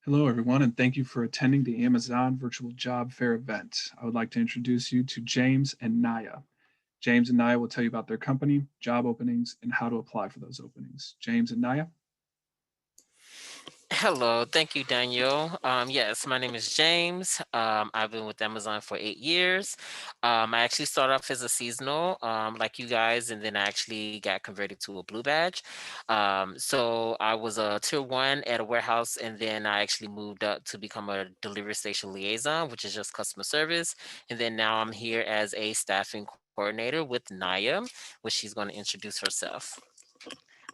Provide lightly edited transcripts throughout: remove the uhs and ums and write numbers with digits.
Hello, everyone, and thank you for attending the Amazon Virtual Job Fair event. I would like to introduce you to James and Naya. James and Naya will tell you about their company, job openings, and how to apply for those openings. James and Naya. Hello, thank you, Daniel. Yes, my name is James. I've been with Amazon for 8 years. I actually started off as a seasonal, like you guys, and then I actually got converted to a blue badge. So I was a tier one at a warehouse, and then I actually moved up to become a delivery station liaison, which is just customer service. And then now I'm here as a staffing coordinator with Naya, which she's going to introduce herself.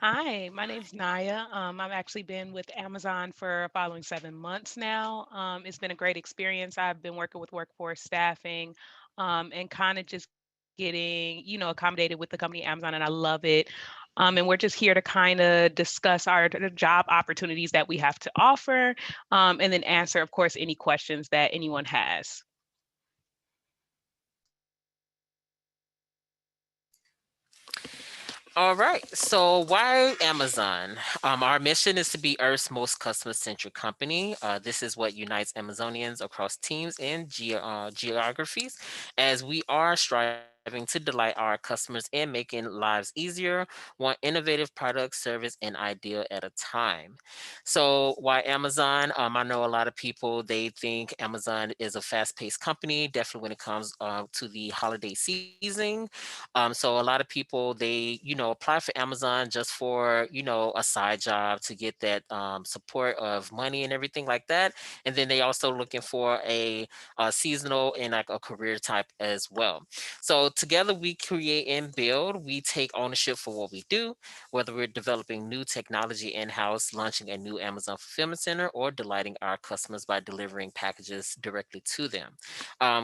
Hi, my name's Naya. I've actually been with Amazon for following 7 months now. It's been a great experience. I've been working with workforce staffing and kind of just getting, accommodated with the company Amazon, and I love it. And we're just here to kind of discuss our the job opportunities that we have to offer, and then answer, of course, any questions that anyone has. All right. So why Amazon? Our mission is to be Earth's most customer-centric company. This is what unites Amazonians across teams and geographies, as we are striving to delight our customers and making lives easier, one innovative product, service, and idea at a time. So why Amazon? I know a lot of people they think Amazon is a fast-paced company, definitely when it comes to the holiday season. So a lot of people they apply for Amazon just for a side job to get that support of money and everything like that, and then they also looking for a seasonal and like a career type as well. So together we create and build. We take ownership for what we do, whether we're developing new technology in house, launching a new Amazon fulfillment center, or delighting our customers by delivering packages directly to them,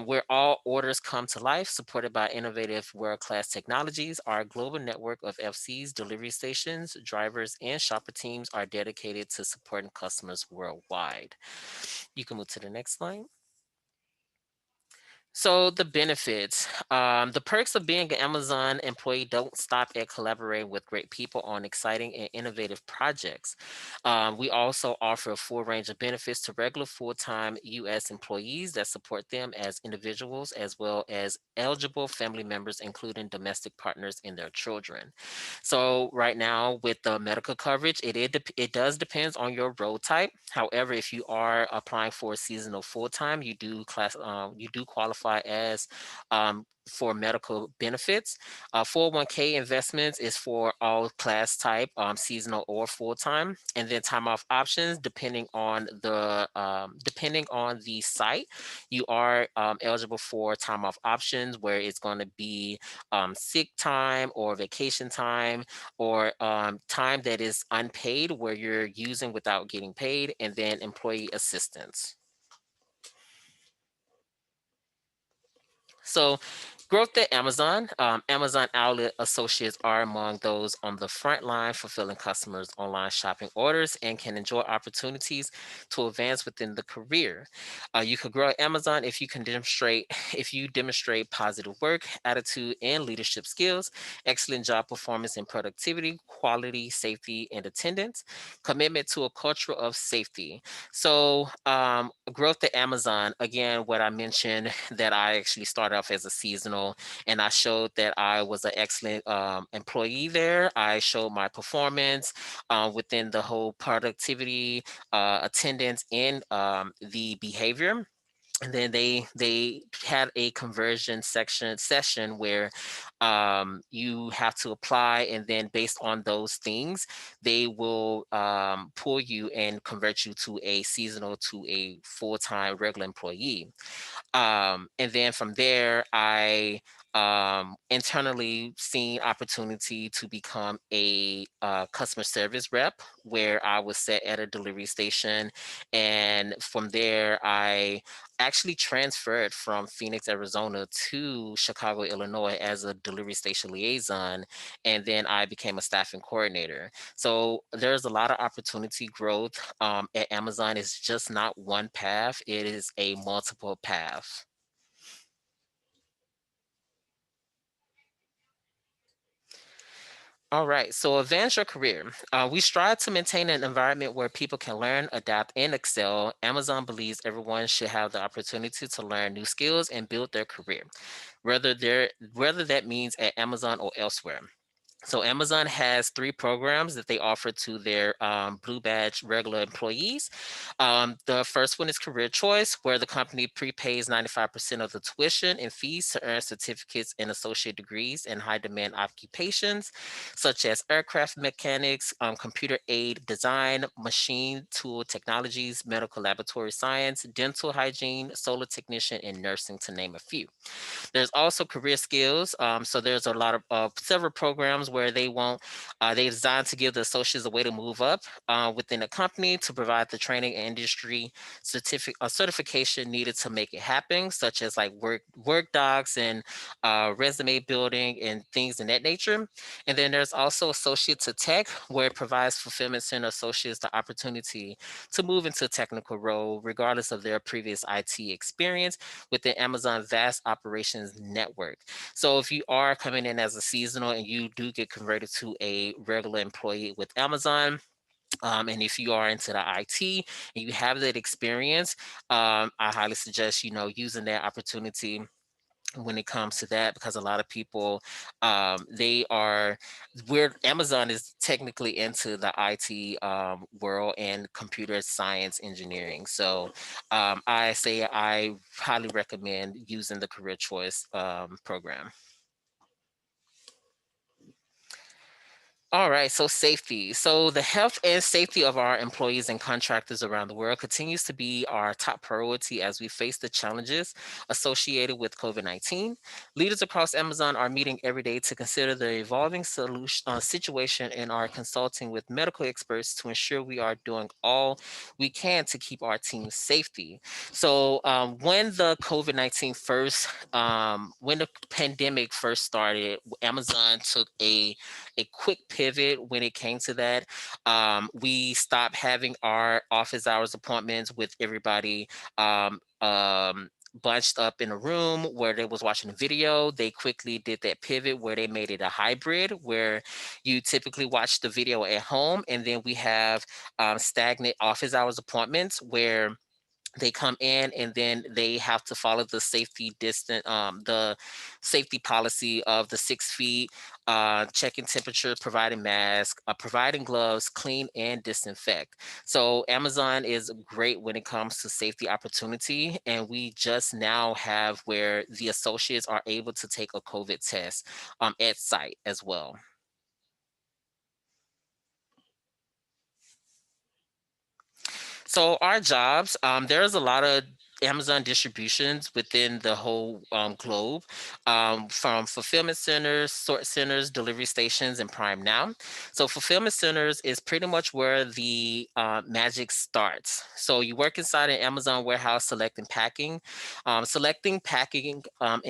where all orders come to life, supported by innovative world class technologies. Our global network of FCs, delivery stations, drivers, and shopper teams are dedicated to supporting customers worldwide. You can move to the next slide. So the benefits, the perks of being an Amazon employee don't stop at collaborating with great people on exciting and innovative projects. We also offer a full range of benefits to regular full-time U.S. employees that support them as individuals, as well as eligible family members, including domestic partners and their children. So right now, with the medical coverage, it does depends on your role type. However, if you are applying for a seasonal full time, you do qualify as for medical benefits. 401k investments is for all class type, seasonal or full time, and then time off options depending on the site. You are eligible for time off options where it's going to be sick time or vacation time or time that is unpaid where you're using without getting paid, and then employee assistance. So, growth at Amazon. Amazon outlet associates are among those on the front line fulfilling customers' online shopping orders and can enjoy opportunities to advance within the career. You could grow at Amazon if you demonstrate positive work, attitude, and leadership skills, excellent job performance and productivity, quality, safety, and attendance, commitment to a culture of safety. So, growth at Amazon, again, what I mentioned that I actually started off as a seasonal and I showed that I was an excellent employee there. I showed my performance within the whole productivity, attendance, and the behavior. And then they had a conversion section session where you have to apply, and then based on those things they will pull you and convert you to a seasonal to a full-time regular employee. And then from there, I internally seen opportunity to become a customer service rep, where I was set at a delivery station, and from there, I actually transferred from Phoenix, Arizona to Chicago, Illinois as a delivery station liaison, and then I became a staffing coordinator. So there's a lot of opportunity growth at Amazon. It's just not one path; it is a multiple path. All right, so advance your career. We strive to maintain an environment where people can learn, adapt, and excel. Amazon believes everyone should have the opportunity to learn new skills and build their career, whether that means at Amazon or elsewhere. So Amazon has three programs that they offer to their Blue Badge regular employees. The first one is Career Choice, where the company prepays 95% of the tuition and fees to earn certificates and associate degrees in high demand occupations, such as aircraft mechanics, computer aid design, machine tool technologies, medical laboratory science, dental hygiene, solar technician, and nursing, to name a few. There's also career skills. So there's a lot of several programs where they designed to give the associates a way to move up within a company to provide the training and industry certification needed to make it happen, such as like work docs and resume building and things in that nature. And then there's also associate to tech, where it provides fulfillment center associates the opportunity to move into a technical role regardless of their previous IT experience within Amazon vast operations network. So if you are coming in as a seasonal and you do get converted to a regular employee with Amazon, and if you are into the IT and you have that experience, I highly suggest using that opportunity when it comes to that, because a lot of people they are where Amazon is technically into the IT world and computer science engineering. So I say I highly recommend using the career choice program. All right, so safety. So the health and safety of our employees and contractors around the world continues to be our top priority as we face the challenges associated with COVID-19. Leaders across Amazon are meeting every day to consider the evolving situation and are consulting with medical experts to ensure we are doing all we can to keep our team's safety. So when the COVID-19 when the pandemic first started, Amazon took a quick pivot when it came to that. We stopped having our office hours appointments with everybody bunched up in a room where they was watching a video. They quickly did that pivot where they made it a hybrid, where you typically watch the video at home, and then we have stagnant office hours appointments where they come in and then they have to follow the safety policy of the 6 feet, checking temperature, providing masks, providing gloves, clean and disinfect. So Amazon is great when it comes to safety opportunity, and we just now have where the associates are able to take a COVID test at site as well. So our jobs, there's a lot of Amazon distributions within the whole globe, from fulfillment centers, sort centers, delivery stations, and Prime Now. So fulfillment centers is pretty much where the magic starts. So you work inside an Amazon warehouse, selecting, packing, and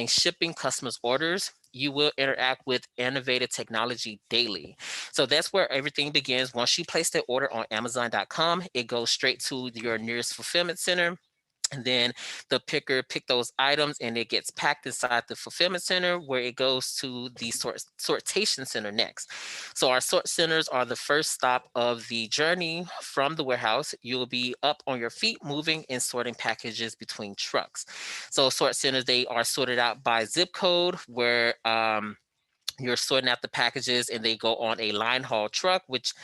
shipping customers' orders. You will interact with innovative technology daily. So that's where everything begins. Once you place the order on Amazon.com, it goes straight to your nearest fulfillment center. And then the picker pick those items and it gets packed inside the fulfillment center, where it goes to the sortation center next. So our sort centers are the first stop of the journey from the warehouse. You'll be up on your feet, moving and sorting packages between trucks. So sort centers, they are sorted out by zip code, where you're sorting out the packages and they go on a line haul truck, which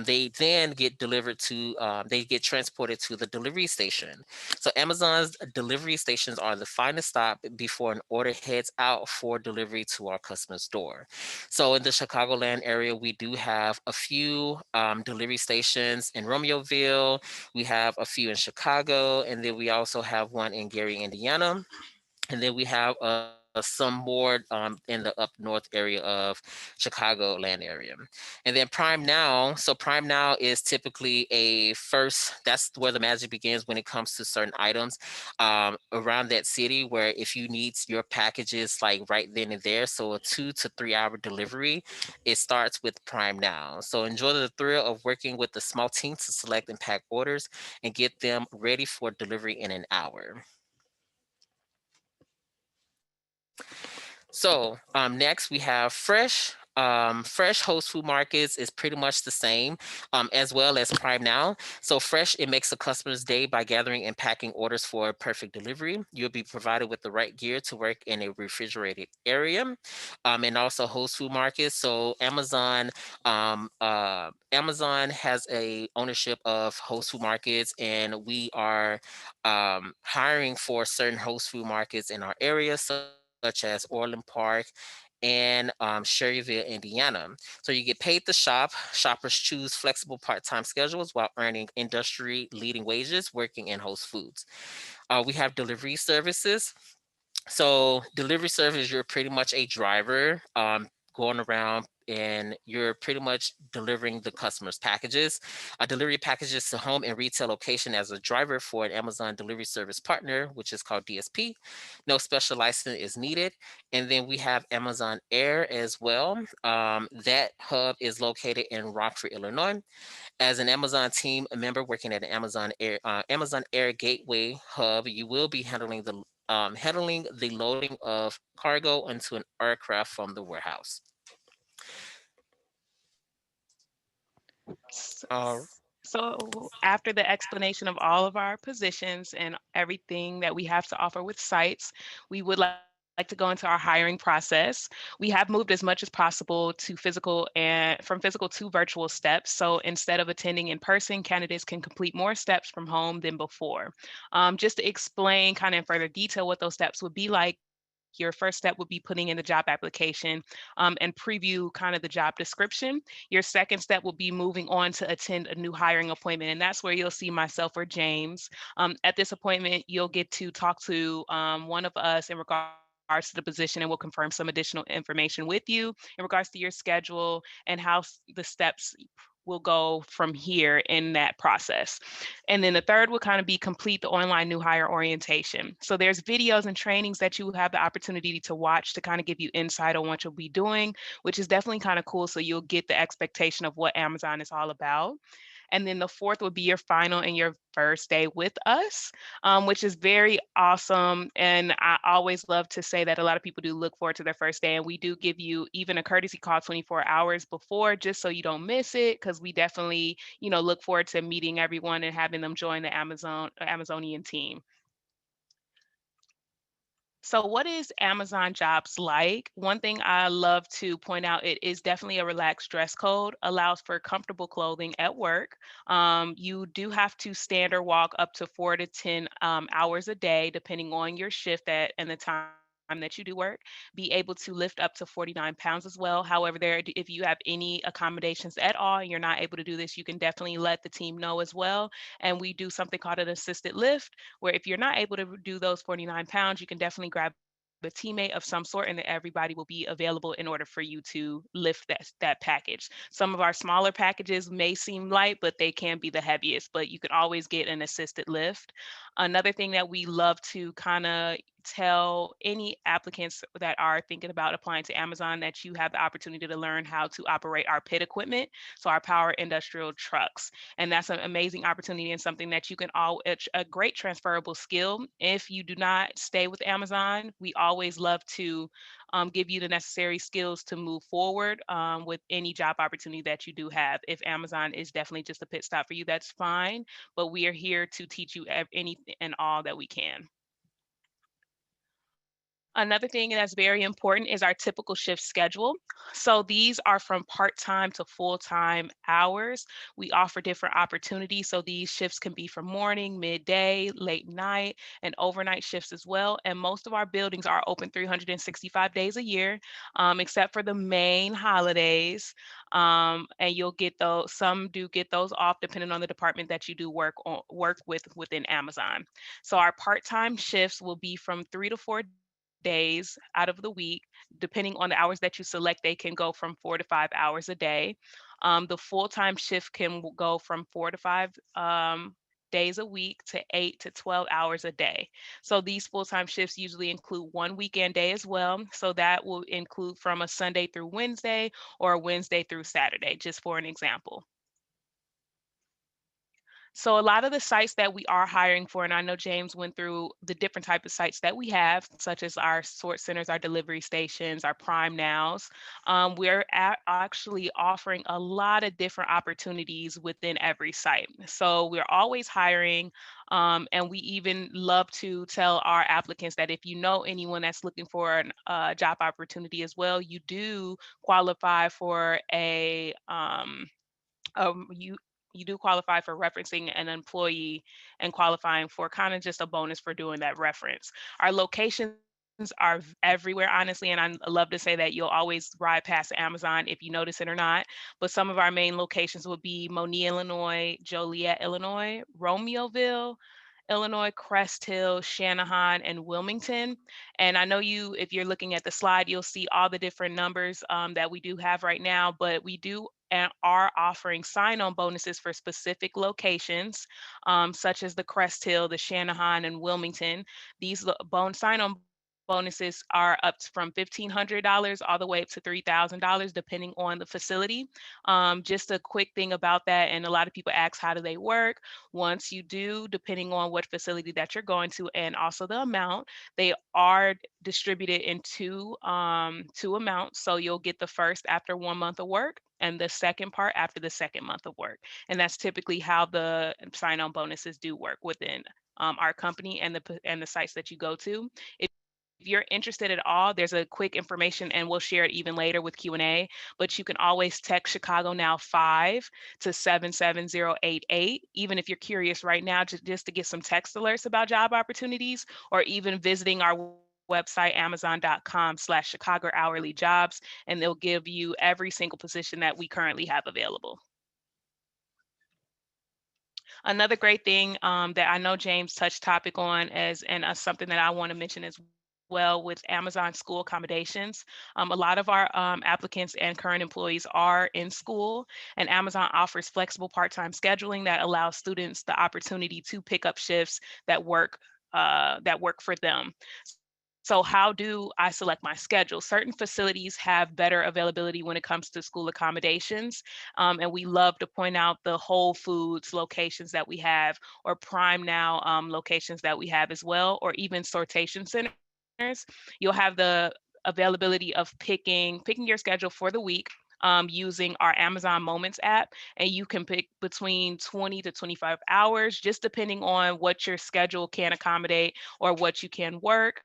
they then they get transported to the delivery station. So Amazon's delivery stations are the final stop before an order heads out for delivery to our customer's door. So in the Chicagoland area, we do have a few delivery stations in Romeoville. We have a few in Chicago, and then we also have one in Gary, Indiana. And then we have some more in the up north area of Chicagoland area. And then Prime Now. So Prime Now is typically a first, that's where the magic begins when it comes to certain items around that city, where if you need your packages like right then and there, so a 2 to 3 hour delivery, it starts with Prime Now. So enjoy the thrill of working with a small team to select and pack orders and get them ready for delivery in an hour. So next we have Fresh. Fresh Host Food Markets is pretty much the same, as well as Prime Now. So Fresh, it makes the customer's day by gathering and packing orders for perfect delivery. You'll be provided with the right gear to work in a refrigerated area. And also Host Food Markets. So Amazon has a ownership of Host Food Markets, and we are hiring for certain Host Food Markets in our area, such as Orland Park and Sherryville, Indiana. So you get paid to shop. Shoppers choose flexible part-time schedules while earning industry-leading wages working in Host Foods. We have delivery services. So delivery service, you're pretty much a driver going around and you're pretty much delivering the customer's packages. Delivery packages to home and retail location as a driver for an Amazon delivery service partner, which is called DSP. No special license is needed. And then we have Amazon Air as well. That hub is located in Rockford, Illinois. As an Amazon team member working at an Amazon Air Gateway hub, you will be handling the loading of cargo onto an aircraft from the warehouse. S- Uh, s- So after the explanation of all of our positions and everything that we have to offer with sites, we would like to go into our hiring process. We have moved as much as possible to physical and from physical to virtual steps. So instead of attending in person, candidates can complete more steps from home than before. Just to explain kind of in further detail what those steps would be like, your first step would be putting in the job application and preview kind of the job description. Your second step will be moving on to attend a new hiring appointment, and that's where you'll see myself or James. At this appointment, you'll get to talk to one of us in regards to the position, and we'll confirm some additional information with you in regards to your schedule and how the steps will go from here in that process. And then the third will kind of be complete the online new hire orientation. So there's videos and trainings that you have the opportunity to watch to kind of give you insight on what you'll be doing, which is definitely kind of cool. So you'll get the expectation of what Amazon is all about. And then the fourth would be your final and your first day with us, which is very awesome. And I always love to say that a lot of people do look forward to their first day. And we do give you even a courtesy call 24 hours before, just so you don't miss it, because we definitely, look forward to meeting everyone and having them join the Amazonian team. So what is Amazon Jobs like? One thing I love to point out, it is definitely a relaxed dress code, allows for comfortable clothing at work. You do have to stand or walk up to 4 to 10 hours a day, depending on your shift and the time that you do work. Be able to lift up to 49 pounds as well. However, if you have any accommodations at all and you're not able to do this, you can definitely let the team know as well. And we do something called an assisted lift, where if you're not able to do those 49 pounds, you can definitely grab a teammate of some sort, and that everybody will be available in order for you to lift that package. Some of our smaller packages may seem light, but they can be the heaviest, but you can always get an assisted lift. Another thing that we love to kind of tell any applicants that are thinking about applying to Amazon, that you have the opportunity to learn how to operate our pit equipment, so our power industrial trucks. And that's an amazing opportunity and something that you can it's a great transferable skill. If you do not stay with Amazon, we always love to give you the necessary skills to move forward with any job opportunity that you do have. If Amazon is definitely just a pit stop for you, that's fine, but we are here to teach you any and all that we can. Another thing that's very important is our typical shift schedule. So these are from part-time to full-time hours. We offer different opportunities. So these shifts can be from morning, midday, late night, and overnight shifts as well. And most of our buildings are open 365 days a year, except for the main holidays. And you'll get those, some do get those off depending on the department that you do work with within Amazon. So our part-time shifts will be from 3 to 4 days out of the week. Depending on the hours that you select, they can go from 4 to 5 hours a day. The full-time shift can go from 4 to 5 days a week to 8 to 12 hours a day. So these full-time shifts usually include one weekend day as well. So that will include from a Sunday through Wednesday or a Wednesday through Saturday, just for an example. So a lot of the sites that we are hiring for, and I know James went through the different type of sites that we have, such as our sort centers, our delivery stations, our prime nows. Actually offering a lot of different opportunities within every site. So we're always hiring, and we even love to tell our applicants that if you know anyone that's looking for a job opportunity as well, you do qualify for you do qualify for referencing an employee and qualifying for kind of just a bonus for doing that reference. Our locations are everywhere, honestly, and I love to say that you'll always ride past Amazon if you notice it or not. But some of our main locations would be Monier, Illinois, Joliet, Illinois, Romeoville, Illinois, Crest Hill, Shanahan, and Wilmington. And I know if you're looking at the slide, you'll see all the different numbers that we do have right now, but we do and are offering sign-on bonuses for specific locations, such as the Crest Hill, the Shanahan, and Wilmington. These sign-on bonuses are from $1,500 all the way up to $3,000, depending on the facility. Just a quick thing about that, and a lot of people ask, how do they work? Once you do, depending on what facility that you're going to, and also the amount, they are distributed in two amounts. So you'll get the first after 1 month of work, and the second part after the second month of work. And that's typically how the sign-on bonuses do work within our company and the sites that you go to. If you're interested at all, there's a quick information, and we'll share it even later with Q&A, but you can always text Chicago Now 5 to 77088, even if you're curious right now, just to get some text alerts about job opportunities, or even visiting our website, amazon.com/Chicago hourly jobs, and they'll give you every single position that we currently have available. Another great thing that I know James touched topic on and something that I want to mention as well with Amazon School Accommodations. A lot of our applicants and current employees are in school, and Amazon offers flexible part-time scheduling that allows students the opportunity to pick up shifts that work for them. So how do I select my schedule? Certain facilities have better availability when it comes to school accommodations. And we love to point out the Whole Foods locations that we have, or Prime Now locations that we have as well, or even sortation centers. You'll have the availability of picking your schedule for the week, using our Amazon Moments app, and you can pick between 20 to 25 hours, just depending on what your schedule can accommodate or what you can work.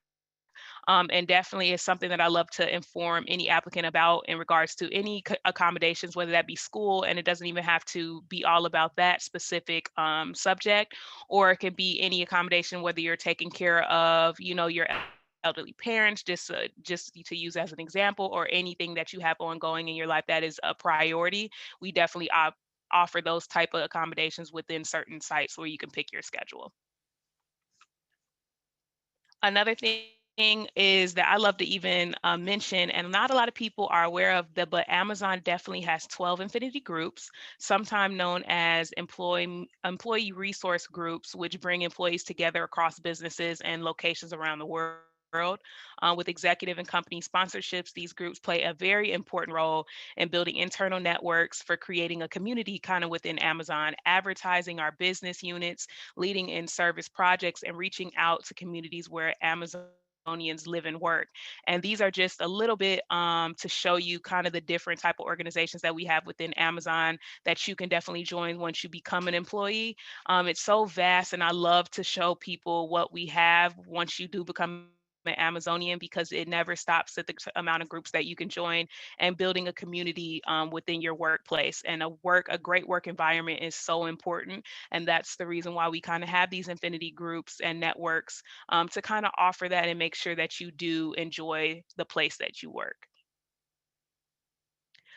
And definitely is something that I love to inform any applicant about in regards to any accommodations, whether that be school, and it doesn't even have to be all about that specific subject, or it can be any accommodation, whether you're taking care of, your elderly parents, just to use as an example, or anything that you have ongoing in your life that is a priority. We definitely offer those type of accommodations within certain sites where you can pick your schedule. Another thing is that I love to even mention, and not a lot of people are aware of but Amazon definitely has 12 Infinity groups, sometimes known as employee resource groups, which bring employees together across businesses and locations around the world. With executive and company sponsorships, these groups play a very important role in building internal networks for creating a community kind of within Amazon, advertising our business units, leading in service projects, and reaching out to communities where Amazonians live and work. And these are just a little bit to show you kind of the different type of organizations that we have within Amazon that you can definitely join once you become an employee. It's so vast, and I love to show people what we have once you do become an Amazonian, because it never stops at the amount of groups that you can join, and building a community within your workplace. And a great work environment is so important. And that's the reason why we kind of have these Infinity groups and networks, to kind of offer that and make sure that you do enjoy the place that you work.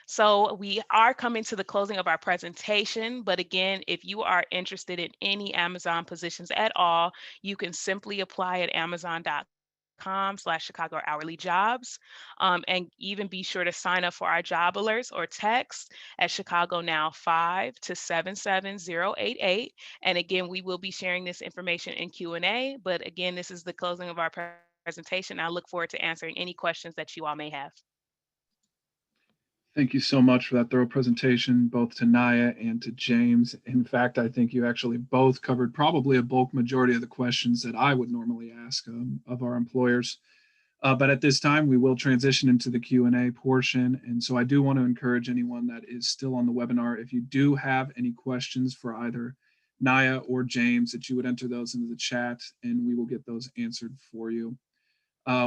So we are coming to the closing of our presentation, but again, if you are interested in any Amazon positions at all, you can simply apply at amazon.com/Chicago hourly jobs, and even be sure to sign up for our job alerts or text at Chicago Now 5 to 77088. And again, we will be sharing this information in Q&A, but again, this is the closing of our presentation. I look forward to answering any questions that you all may have. Thank you so much for that thorough presentation, both to Naya and to James. In fact, I think you actually both covered probably a bulk majority of the questions that I would normally ask of our employers. But at this time, we will transition into the Q&A portion. And so I do want to encourage anyone that is still on the webinar, if you do have any questions for either Naya or James, that you would enter those into the chat and we will get those answered for you.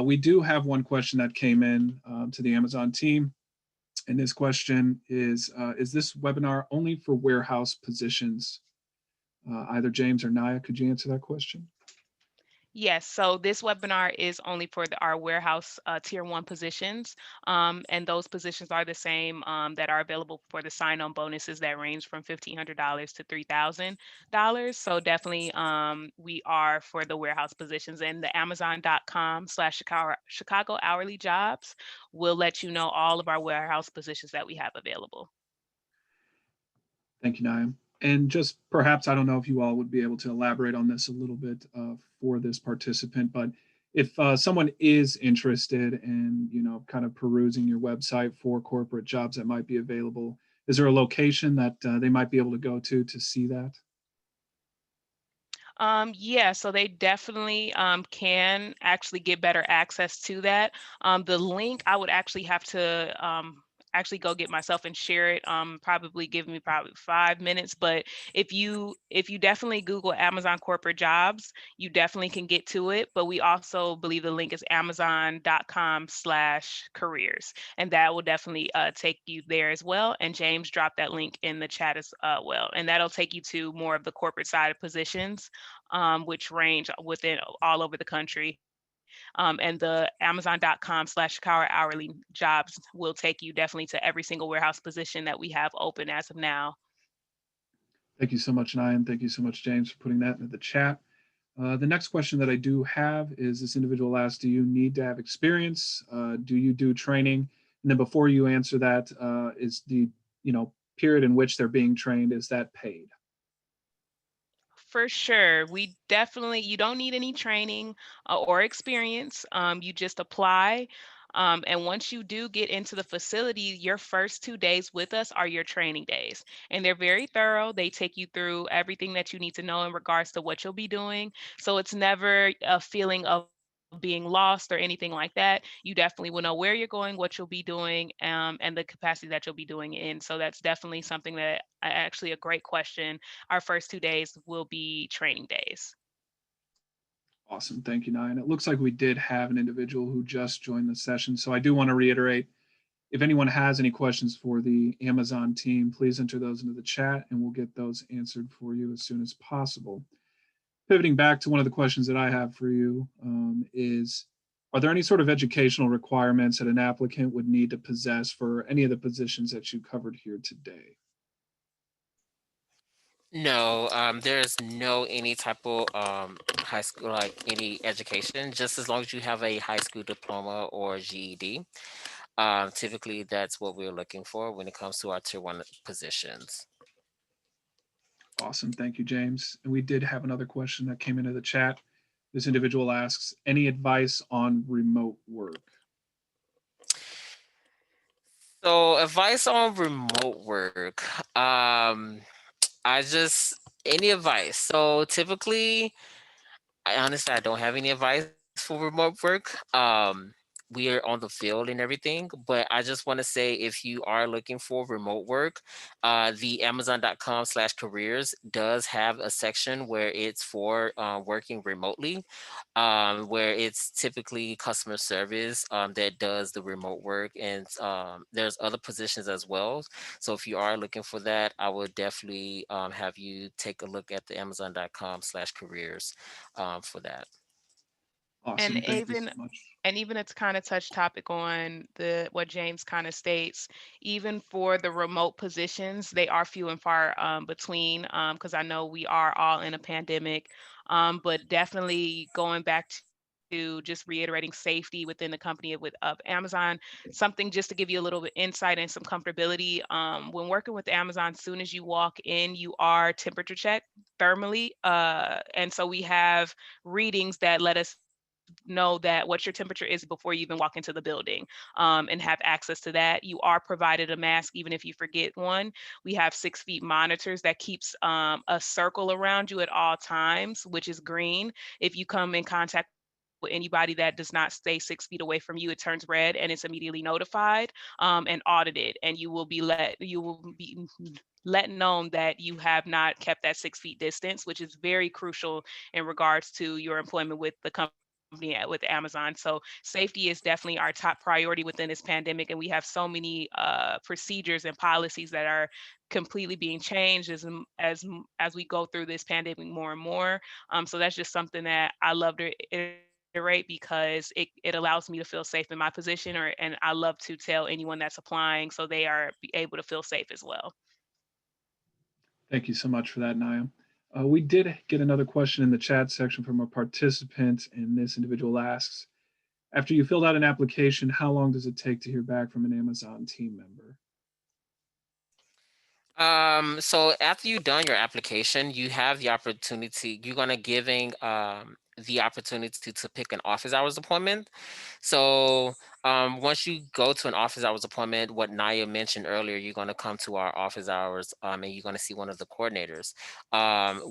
We do have one question that came in to the Amazon team. And this question is this webinar only for warehouse positions? Either James or Naya, could you answer that question? Yes, so this webinar is only for our warehouse tier 1 positions. And those positions are the same that are available for the sign-on bonuses that range from $1,500 to $3,000. So definitely we are for the warehouse positions, and the Amazon.com/Chicago hourly jobs will let you know all of our warehouse positions that we have available. Thank you, Naya. And just perhaps, I don't know if you all would be able to elaborate on this a little bit for this participant, but if someone is interested in, kind of perusing your website for corporate jobs that might be available, is there a location that they might be able to go to see that? Yeah, so they definitely can actually get better access to that. The link I would actually have to actually go get myself and share it. Probably give me probably 5 minutes, but if you definitely Google Amazon corporate jobs, you definitely can get to it. But we also believe the link is Amazon.com/careers, and that will definitely take you there as well. And James dropped that link in the chat as well, and that'll take you to more of the corporate side of positions, which range within all over the country. And the Amazon.com/Chicago hourly jobs will take you definitely to every single warehouse position that we have open as of now. Thank you so much, Naya, and thank you so much, James, for putting that into the chat. The next question that I do have is this individual asks, do you need to have experience? Do you do training? And then before you answer that, is the period in which they're being trained, is that paid? For sure. You don't need any training or experience. You just apply. And once you do get into the facility, your first 2 days with us are your training days. And they're very thorough. They take you through everything that you need to know in regards to what you'll be doing. So it's never a feeling of being lost or anything like that. You definitely will know where you're going, what you'll be doing, and the capacity that you'll be doing in. So that's definitely something that actually a great question. Our first 2 days will be training days. Awesome. Thank you, Naya. And it looks like we did have an individual who just joined the session. So I do want to reiterate, if anyone has any questions for the Amazon team, please enter those into the chat and we'll get those answered for you as soon as possible. Pivoting back to one of the questions that I have for you is, are there any sort of educational requirements that an applicant would need to possess for any of the positions that you covered here today? No, there's no any type of high school, like any education, just as long as you have a high school diploma or GED. Typically, that's what we're looking for when it comes to our tier 1 positions. Awesome. Thank you, James. And we did have another question that came into the chat. This individual asks, any advice on remote work? So, advice on remote work. I just any advice. So typically, I don't have any advice for remote work. We are on the field and everything, but I just want to say, if you are looking for remote work, the Amazon.com/careers does have a section where it's for working remotely, where it's typically customer service that does the remote work, and there's other positions as well. So if you are looking for that, I would definitely have you take a look at the Amazon.com/careers for that. And Awesome. Thank you so even much. and even it's kind of touch topic on the what James kind of states. Even for the remote positions, they are few and far between, because I know we are all in a pandemic. But definitely going back to just reiterating safety within the company of Amazon. Something just to give you a little bit insight and some comfortability. When working with Amazon, soon as you walk in, you are temperature checked thermally, and so we have readings that let us know that what your temperature is before you even walk into the building, and have access to that. You are provided a mask even if you forget one. We have 6 feet monitors that keeps a circle around you at all times, which is green. If you come in contact with anybody that does not stay 6 feet away from you, it turns red and it's immediately notified, and audited, and you will be let known that you have not kept that 6 feet distance, which is very crucial in regards to your employment with the company with Amazon. So safety is definitely our top priority within this pandemic, and we have so many procedures and policies that are completely being changed as we go through this pandemic more and more. So that's just something that I love to iterate because it allows me to feel safe in my position, and I love to tell anyone that's applying so they are able to feel safe as well. Thank you so much for that, Naya. We did get another question in the chat section from a participant, and this individual asks, after you filled out an application, how long does it take to hear back from an Amazon team member? So after you've done your application, you have the opportunity, you're gonna giving the opportunity to pick an office hours appointment. So once you go to an office hours appointment, what Naya mentioned earlier, you're gonna come to our office hours and you're gonna see one of the coordinators.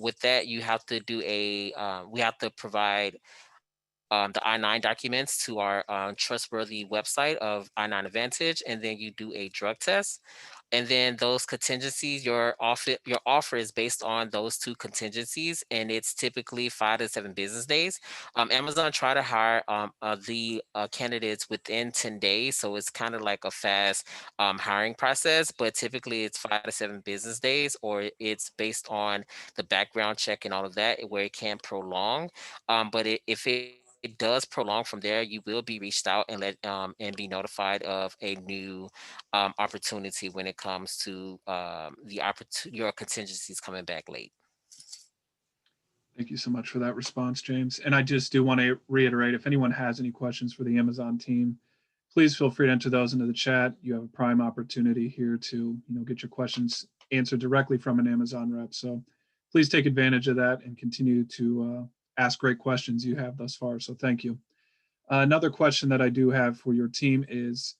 With that, you have to do we have to provide the I-9 documents to our trustworthy website of I-9 Advantage, and then you do a drug test. And then those contingencies, your offer is based on those two contingencies, and it's typically 5 to 7 business days. Amazon try to hire the candidates within 10 days, so it's kind of like a fast hiring process. But typically, it's 5 to 7 business days, or it's based on the background check and all of that, where it can prolong. If it does prolong from there, you will be reached out and let and be notified of a new opportunity when it comes to your contingencies coming back late. Thank you so much for that response, James. And I just do want to reiterate, if anyone has any questions for the Amazon team, please feel free to enter those into the chat. You have a prime opportunity here to, get your questions answered directly from an Amazon rep. So please take advantage of that and continue to ask great questions you have thus far. So thank you. Another question that I do have for your team is,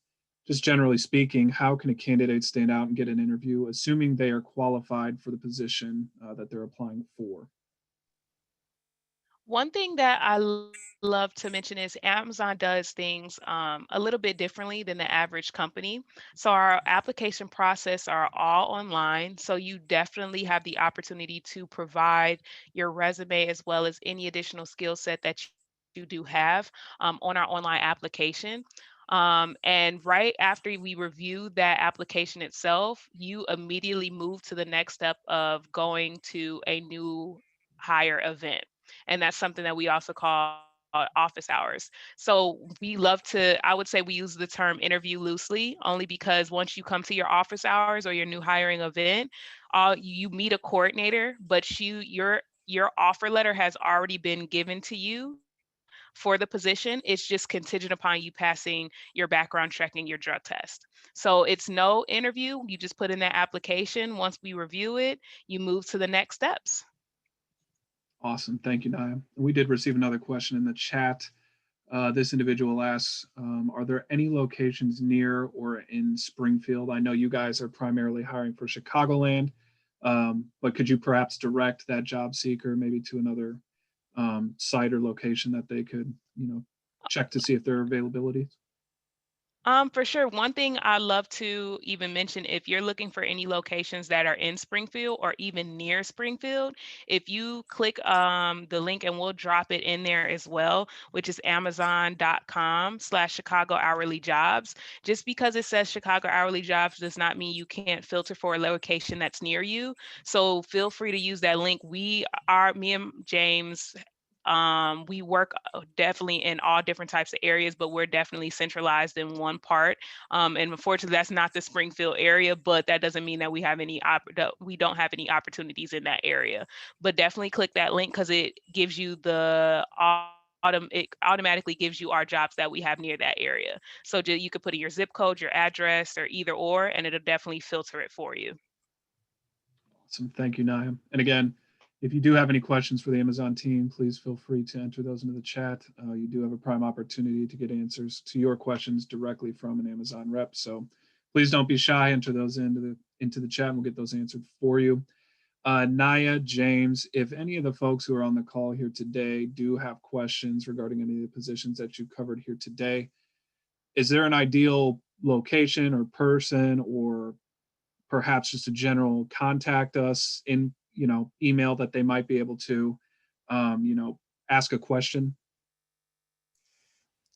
just generally speaking, how can a candidate stand out and get an interview, assuming they are qualified for the position that they're applying for? One thing that love to mention is Amazon does things a little bit differently than the average company. So our application process are all online. So you definitely have the opportunity to provide your resume as well as any additional skill set that you do have on our online application. And right after we review that application itself, you immediately move to the next step of going to a new hire event, and that's something that we also call office hours. So we love to, I would say we use the term interview loosely, only because once you come to your office hours or your new hiring event, you meet a coordinator, but your offer letter has already been given to you for the position. It's just contingent upon you passing your background check and your drug test. So it's no interview. You just put in that application. Once we review it, you move to the next steps. Awesome. Thank you, Naya. We did receive another question in the chat. This individual asks, are there any locations near or in Springfield? I know you guys are primarily hiring for Chicagoland, but could you perhaps direct that job seeker maybe to another site or location that they could, check to see if there are availabilities? For sure. One thing I love to even mention, if you're looking for any locations that are in Springfield or even near Springfield, if you click the link, and we'll drop it in there as well, which is amazon.com/Chicago hourly jobs. Just because it says Chicago hourly jobs does not mean you can't filter for a location that's near you. So feel free to use that link. Me and James, we work definitely in all different types of areas, but we're definitely centralized in one part. And unfortunately, that's not the Springfield area, but that doesn't mean that we don't have any opportunities in that area. But definitely click that link because it gives you it automatically gives you our jobs that we have near that area. So you could put in your zip code, your address, or either or, and it'll definitely filter it for you. Awesome. Thank you, Naya. And again, If you do have any questions for the Amazon team, please feel free to enter those into the chat. You do have a prime opportunity to get answers to your questions directly from an Amazon rep. So please don't be shy. Enter those into the chat, and we'll get those answered for you. Naya, James, if any of the folks who are on the call here today do have questions regarding any of the positions that you covered here today, is there an ideal location or person, or perhaps just a general contact us in, email that they might be able to, ask a question?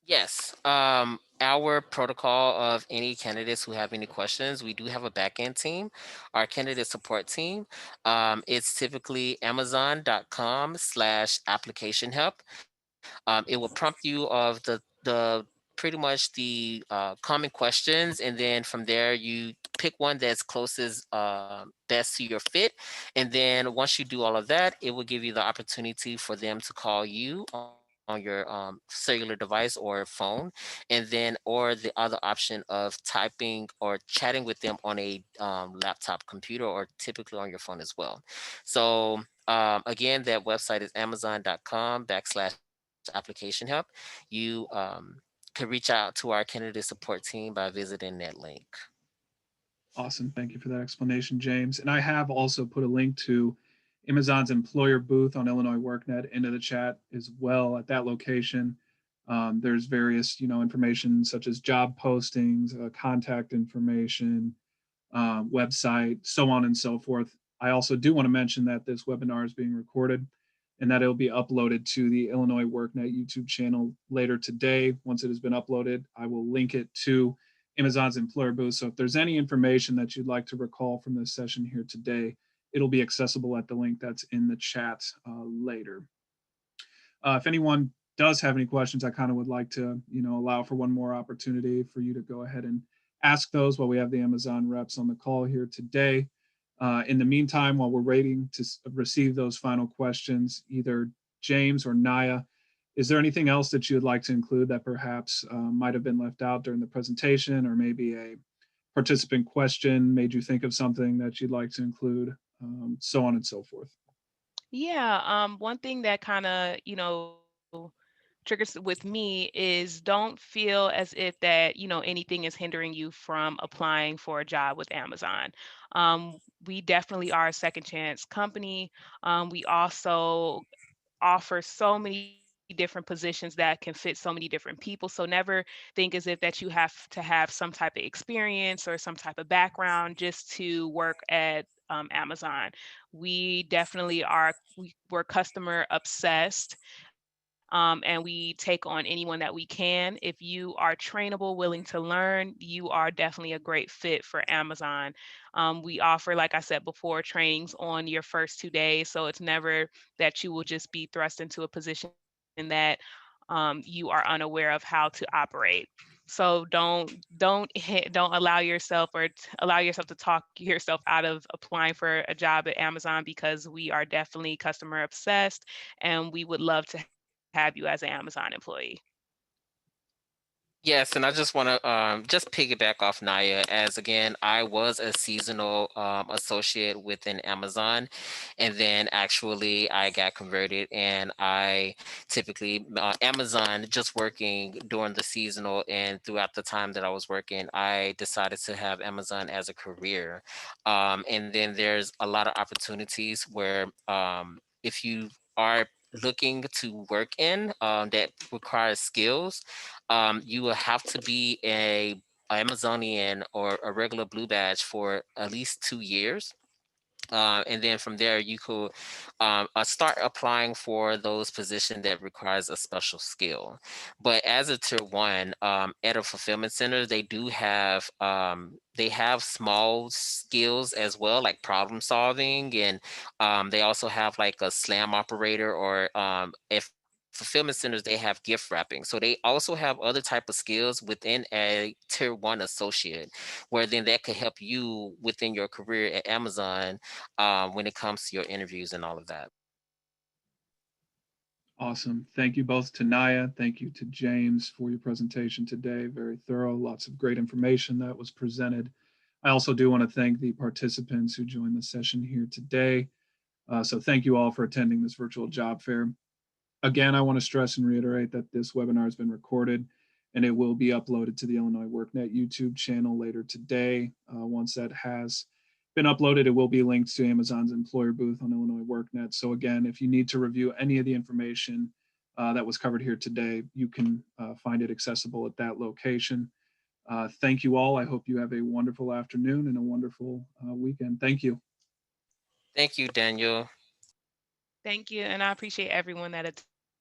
Yes. Our protocol of any candidates who have any questions, we do have a backend team, our candidate support team. It's typically amazon.com/application help. It will prompt you of the pretty much the common questions, and then from there you pick one that's closest best to your fit, and then once you do all of that, it will give you the opportunity for them to call you on your cellular device or phone, and then or the other option of typing or chatting with them on a laptop computer or typically on your phone as well. So again, that website is amazon.com/application help. You can reach out to our candidate support team by visiting that link. Awesome. Thank you for that explanation, James. And I have also put a link to Amazon's employer booth on Illinois WorkNet into the chat as well. At that location, there's various, information such as job postings, contact information, website, so on and so forth. I also do want to mention that this webinar is being recorded and that it'll be uploaded to the Illinois WorkNet YouTube channel later today. Once it has been uploaded, I will link it to Amazon's employer booth. So if there's any information that you'd like to recall from this session here today, it'll be accessible at the link that's in the chat later. If anyone does have any questions, I kind of would like to, allow for one more opportunity for you to go ahead and ask those while we have the Amazon reps on the call here today. In the meantime, while we're waiting to receive those final questions, either James or Naya, is there anything else that you would like to include that perhaps might have been left out during the presentation, or maybe a participant question made you think of something that you'd like to include, so on and so forth? Yeah, one thing that kind of, triggers with me is don't feel as if that, anything is hindering you from applying for a job with Amazon. We definitely are a second chance company. We also offer so many different positions that can fit so many different people. So never think as if that you have to have some type of experience or some type of background just to work at Amazon. We definitely are, we're customer obsessed, and we take on anyone that we can. If you are trainable, willing to learn, you are definitely a great fit for Amazon. We offer, like I said before, trainings on your first 2 days. So it's never that you will just be thrust into a position that you are unaware of how to operate. So don't allow yourself allow yourself to talk yourself out of applying for a job at Amazon, because we are definitely customer obsessed and we would love to have you as an Amazon employee. Yes, and I just want to just piggyback off Naya, as again, I was a seasonal associate within Amazon, and then actually I got converted, and I typically Amazon just working during the seasonal and throughout the time that I was working, I decided to have Amazon as a career, and then there's a lot of opportunities where if you are looking to work in that requires skills, you will have to be a Amazonian or a regular blue badge for at least 2 years. And then from there, you could start applying for those positions that requires a special skill. But as a tier one, at a fulfillment center, they have small skills as well, like problem solving, and they also have like a slam operator, or if fulfillment centers, they have gift wrapping, so they also have other type of skills within a tier one associate, where then that could help you within your career at Amazon, when it comes to your interviews and all of that. Awesome. Thank you both to Naya. Thank you to James for your presentation today. Very thorough, lots of great information that was presented. I also do want to thank the participants who joined the session here today. So thank you all for attending this virtual job fair. Again, I want to stress and reiterate that this webinar has been recorded and it will be uploaded to the Illinois WorkNet YouTube channel later today. Once that has been uploaded, it will be linked to Amazon's employer booth on Illinois WorkNet. So again, if you need to review any of the information that was covered here today, you can find it accessible at that location. Thank you all. I hope you have a wonderful afternoon and a wonderful weekend. Thank you. Thank you, Daniel. Thank you, and I appreciate everyone that attended.